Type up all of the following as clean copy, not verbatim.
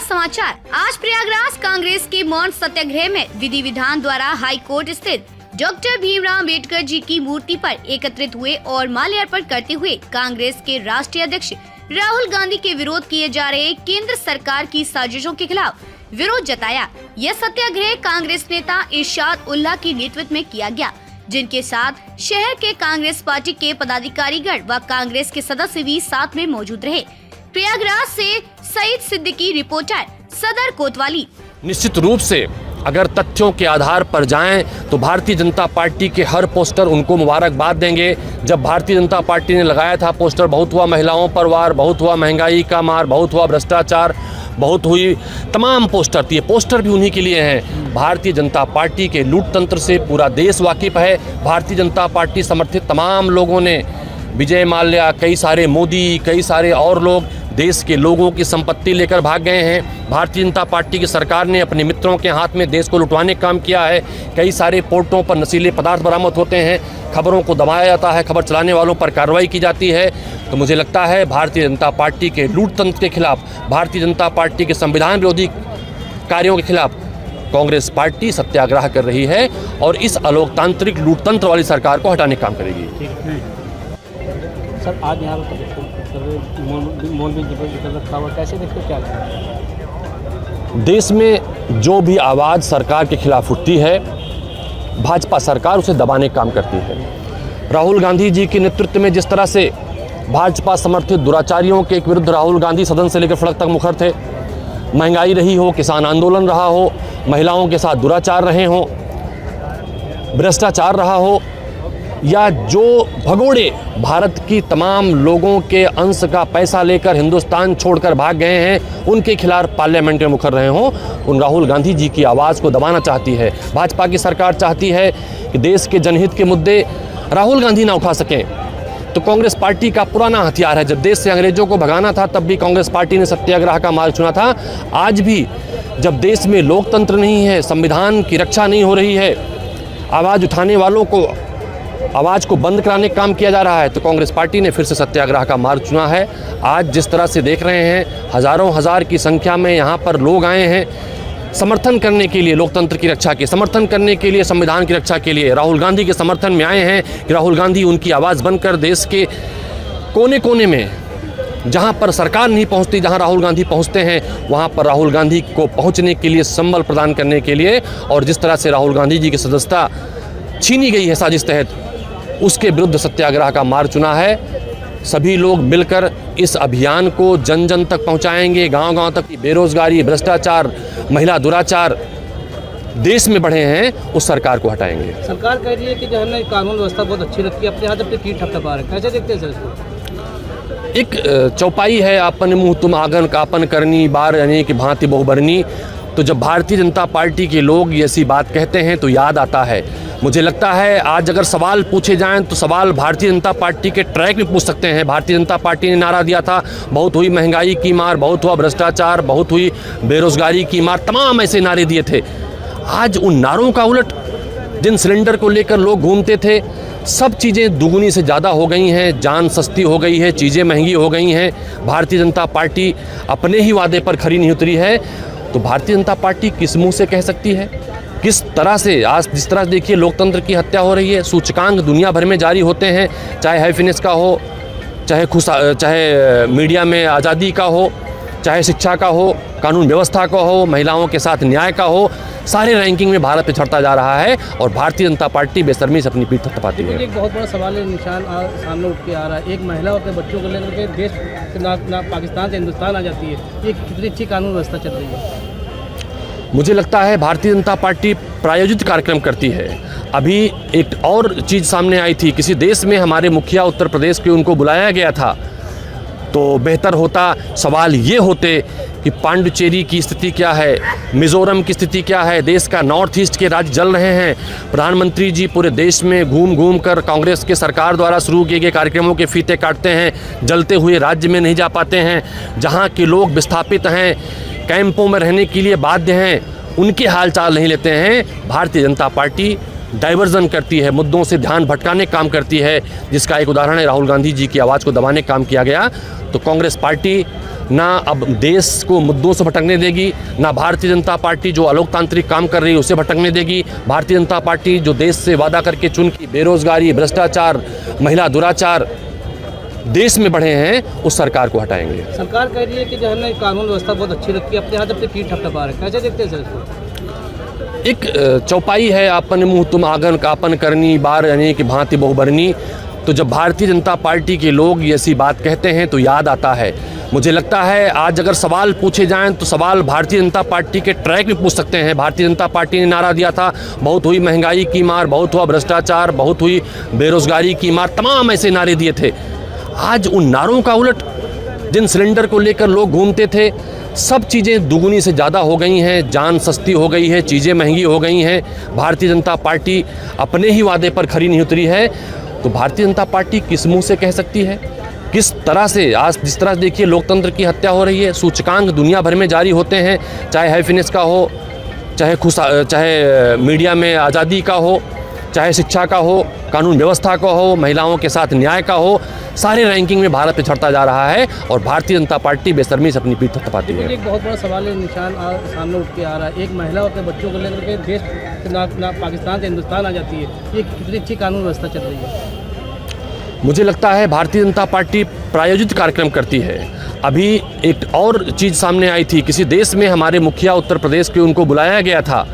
समाचार। आज प्रयागराज कांग्रेस के मौन सत्याग्रह में विधि विधान द्वारा हाई कोर्ट स्थित डॉक्टर भीमराव अम्बेडकर जी की मूर्ति पर एकत्रित हुए और माल्यार्पण करते हुए कांग्रेस के राष्ट्रीय अध्यक्ष राहुल गांधी के विरोध किए जा रहे केंद्र सरकार की साजिशों के खिलाफ विरोध जताया। यह सत्याग्रह कांग्रेस नेता इरशाद उल्लाह के नेतृत्व में किया गया, जिनके साथ शहर के कांग्रेस पार्टी के पदाधिकारीगण व कांग्रेस के सदस्य भी साथ में मौजूद रहे। प्रयागराज से सईद सिद्दीकी, रिपोर्टर सदर कोतवाली। निश्चित रूप से अगर तथ्यों के आधार पर जाएं तो भारतीय जनता पार्टी के हर पोस्टर उनको मुबारकबाद देंगे। जब भारतीय जनता पार्टी ने लगाया था पोस्टर, बहुत हुआ महिलाओं पर वार, बहुत हुआ महंगाई का मार, बहुत हुआ भ्रष्टाचार, बहुत हुई तमाम पोस्टर थी। ये पोस्टर भी उन्हीं के लिए हैं। भारतीय जनता पार्टी के लूट तंत्र से पूरा देश वाकिफ है। भारतीय जनता पार्टी समर्थित तमाम लोगों ने, विजय माल्या, कई सारे मोदी, कई सारे और लोग देश के लोगों की संपत्ति लेकर भाग गए हैं। भारतीय जनता पार्टी की सरकार ने अपने मित्रों के हाथ में देश को लुटवाने का काम किया है। कई सारे पोर्टों पर नशीले पदार्थ बरामद होते हैं, खबरों को दबाया जाता है, खबर चलाने वालों पर कार्रवाई की जाती है। तो मुझे लगता है भारतीय जनता पार्टी के लूट तंत्र के खिलाफ, भारतीय जनता पार्टी के संविधान विरोधी कार्यों के खिलाफ कांग्रेस पार्टी सत्याग्रह कर रही है और इस अलोकतांत्रिक लूट तंत्र वाली सरकार को हटाने का काम करेगी। सर, आज यहाँ रखा हुआ कैसे देखते क्या? देश में जो भी आवाज़ सरकार के खिलाफ उठती है, भाजपा सरकार उसे दबाने का काम करती है। राहुल गांधी जी के नेतृत्व में जिस तरह से भाजपा समर्थित दुराचारियों के विरुद्ध राहुल गांधी सदन से लेकर सड़क तक मुखर थे, महंगाई रही हो, किसान आंदोलन रहा हो, महिलाओं के साथ दुराचार रहे हों, भ्रष्टाचार रहा हो, या जो भगोड़े भारत की तमाम लोगों के अंश का पैसा लेकर हिंदुस्तान छोड़कर भाग गए हैं, उनके खिलाफ पार्लियामेंट में मुखर रहे हों, उन राहुल गांधी जी की आवाज़ को दबाना चाहती है। भाजपा की सरकार चाहती है कि देश के जनहित के मुद्दे राहुल गांधी ना उठा सकें। तो कांग्रेस पार्टी का पुराना हथियार है। जब देश से अंग्रेजों को भगाना था तब भी कांग्रेस पार्टी ने सत्याग्रह का मार्ग चुना था। आज भी जब देश में लोकतंत्र नहीं है, संविधान की रक्षा नहीं हो रही है, आवाज़ उठाने वालों को आवाज़ को बंद कराने का काम किया जा रहा है, तो कांग्रेस पार्टी ने फिर से सत्याग्रह का मार्ग चुना है। आज जिस तरह से देख रहे हैं, हज़ारों हजार की संख्या में यहाँ पर लोग आए हैं समर्थन करने के लिए, लोकतंत्र की रक्षा के समर्थन करने के लिए, संविधान की रक्षा के लिए राहुल गांधी के समर्थन में आए हैं कि राहुल गांधी उनकी आवाज़ बनकर देश के कोने कोने में, जहाँ पर सरकार नहीं पहुँचती, जहाँ राहुल गांधी पहुँचते हैं, वहाँ पर राहुल गांधी को पहुँचने के लिए संबल प्रदान करने के लिए, और जिस तरह से राहुल गांधी जी की सदस्यता छीनी गई है साजिश तहत, उसके विरुद्ध सत्याग्रह का मार्ग चुना है। सभी लोग मिलकर इस अभियान को जन जन तक पहुंचाएंगे, गांव-गांव तक। बेरोजगारी, भ्रष्टाचार, महिला दुराचार देश में बढ़े हैं, उस सरकार को हटाएंगे। सरकार कह रही है कि जो है ना कानून व्यवस्था बहुत अच्छी रखी है, अपने हाथ अपनी कीट थपथपा रहे हैं, कैसे देखते हैं सर इसको? एक चौपाई है, आपन मुँह तुम आंगन कापन करनी, बार यानी कि भांति बहुबरनी। तो जब भारतीय जनता पार्टी के लोग ऐसी बात कहते हैं तो याद आता है। मुझे लगता है आज अगर सवाल पूछे जाएं तो सवाल भारतीय जनता पार्टी के ट्रैक में पूछ सकते हैं। भारतीय जनता पार्टी ने नारा दिया था, बहुत हुई महंगाई की मार, बहुत हुआ भ्रष्टाचार, बहुत हुई बेरोजगारी की मार, तमाम ऐसे नारे दिए थे। आज उन नारों का उलट, जिन सिलेंडर को लेकर लोग घूमते थे, सब चीज़ें दुगुनी से ज़्यादा हो गई हैं, जान सस्ती हो गई है, चीज़ें महंगी हो गई हैं। भारतीय जनता पार्टी अपने ही वादे पर खरी नहीं उतरी है। तो भारतीय जनता पार्टी किस मुंह से कह सकती है? किस तरह से आज जिस तरह देखिए लोकतंत्र की हत्या हो रही है, सूचकांक दुनिया भर में जारी होते हैं, चाहे हैप्पीनेस का हो, चाहे मीडिया में आज़ादी का हो, चाहे शिक्षा का हो, कानून व्यवस्था का हो, महिलाओं के साथ न्याय का हो, सारे रैंकिंग में भारत पे चढ़ता जा रहा है और भारतीय जनता पार्टी बेशर्मी से अपनी पीठ थपथपाती है। एक बहुत बड़ा सवाल है, निशान सामने उठ के आ रहा है। एक महिला अपने बच्चों को लेकर के देश ना पाकिस्तान से हिंदुस्तान आ जाती है, ये कितनी अच्छी कानून व्यवस्था चल रही है। मुझे लगता है भारतीय जनता पार्टी प्रायोजित कार्यक्रम करती है। अभी एक और चीज़ सामने आई थी, किसी देश में हमारे मुखिया उत्तर प्रदेश के, उनको बुलाया गया था, तो बेहतर होता सवाल ये होते कि पांडिचेरी की स्थिति क्या है, मिज़ोरम की स्थिति क्या है, देश का नॉर्थ ईस्ट के राज्य जल रहे हैं। प्रधानमंत्री जी पूरे देश में घूम घूम कर कांग्रेस के सरकार द्वारा शुरू किए गए कार्यक्रमों के फीते काटते हैं, जलते हुए राज्य में नहीं जा पाते हैं। जहाँ के लोग विस्थापित हैं, कैंपों में रहने के लिए बाध्य हैं, उनके हाल चाल नहीं लेते हैं। भारतीय जनता पार्टी डाइवर्जन करती है, मुद्दों से ध्यान भटकाने का काम करती है, जिसका एक उदाहरण है राहुल गांधी जी की आवाज़ को दबाने का काम किया गया। तो कांग्रेस पार्टी ना अब देश को मुद्दों से भटकने देगी, ना भारतीय जनता पार्टी जो अलोकतांत्रिक काम कर रही है उसे भटकने देगी। भारतीय जनता पार्टी जो देश से वादा करके चुन की बेरोजगारी, भ्रष्टाचार, महिला दुराचार देश में बढ़े हैं, उस सरकार को हटाएंगे। सरकार कह रही है कि जो है ना कानून व्यवस्था बहुत अच्छी रखी है, अपने हाथ अपनी पीठ थपथपा रहे हैं, कैसे देखते हैं सर इसको? एक चौपाई है, आपन मुँह तुम आंगन कापन करनी, बार यानी कि भांति बहुबरनी। तो जब भारतीय जनता पार्टी के लोग ऐसी बात कहते हैं तो याद आता है, मुझे लगता है आज अगर सवाल पूछे जाएं तो सवाल भारतीय जनता पार्टी के ट्रैक में पूछ सकते हैं। भारतीय जनता पार्टी ने नारा दिया था, बहुत हुई महंगाई की मार, बहुत हुआ भ्रष्टाचार, बहुत हुई बेरोजगारी की मार, तमाम ऐसे नारे दिए थे। आज उन नारों का उलट जिन सिलेंडर को लेकर लोग घूमते थे, सब चीज़ें दुगुनी से ज़्यादा हो गई हैं, जान सस्ती हो गई है, चीज़ें महंगी हो गई हैं। भारतीय जनता पार्टी अपने ही वादे पर खरी नहीं उतरी है। तो भारतीय जनता पार्टी किस मुंह से कह सकती है? किस तरह से आज जिस तरह देखिए लोकतंत्र की हत्या हो रही है, सूचकांक दुनिया भर में जारी होते हैं, चाहे हैप्पीनेस का हो, चाहे मीडिया में आज़ादी का हो, चाहे शिक्षा का हो, कानून व्यवस्था का हो, महिलाओं के साथ न्याय का हो, सारे रैंकिंग में भारत पिछड़ता जा रहा है और भारतीय जनता पार्टी बेशर्मी से अपनी पीठ थपथपाती है। एक बहुत बड़ा सवाल है, निशान सामने उठ के आ रहा है, एक महिला अपने बच्चों को लेकर के देश ना पाकिस्तान से हिंदुस्तान आ जाती है, ये कितनी अच्छी कानून व्यवस्था चल रही है? मुझे लगता है भारतीय जनता पार्टी प्रायोजित कार्यक्रम करती है। अभी एक और चीज़ सामने आई थी, किसी देश में हमारे मुखिया उत्तर प्रदेश के उनको बुलाया गया था,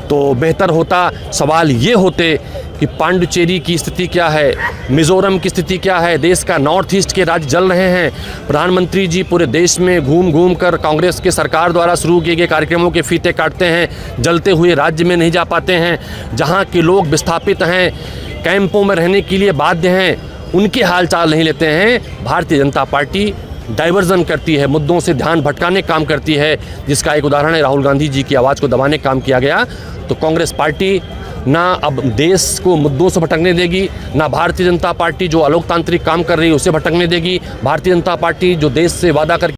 तो बेहतर होता सवाल ये होते कि पांडुचेरी की स्थिति क्या है, मिज़ोरम की स्थिति क्या है, देश का नॉर्थ ईस्ट के राज्य जल रहे हैं। प्रधानमंत्री जी पूरे देश में घूम घूम कर कांग्रेस के सरकार द्वारा शुरू किए गए कार्यक्रमों के फीते काटते हैं, जलते हुए राज्य में नहीं जा पाते हैं। जहाँ के लोग विस्थापित हैं, कैंपों में रहने के लिए बाध्य हैं, उनके हाल चाल नहीं लेते हैं। भारतीय जनता पार्टी डाइवर्जन करती है, मुद्दों से ध्यान भटकाने का काम करती है, जिसका एक उदाहरण है राहुल गांधी जी की आवाज़ को दबाने का काम किया गया। तो कांग्रेस पार्टी ना अब देश को मुद्दों से भटकने देगी, ना भारतीय जनता पार्टी जो अलोकतांत्रिक काम कर रही है उसे भटकने देगी। भारतीय जनता पार्टी जो देश से वादा कर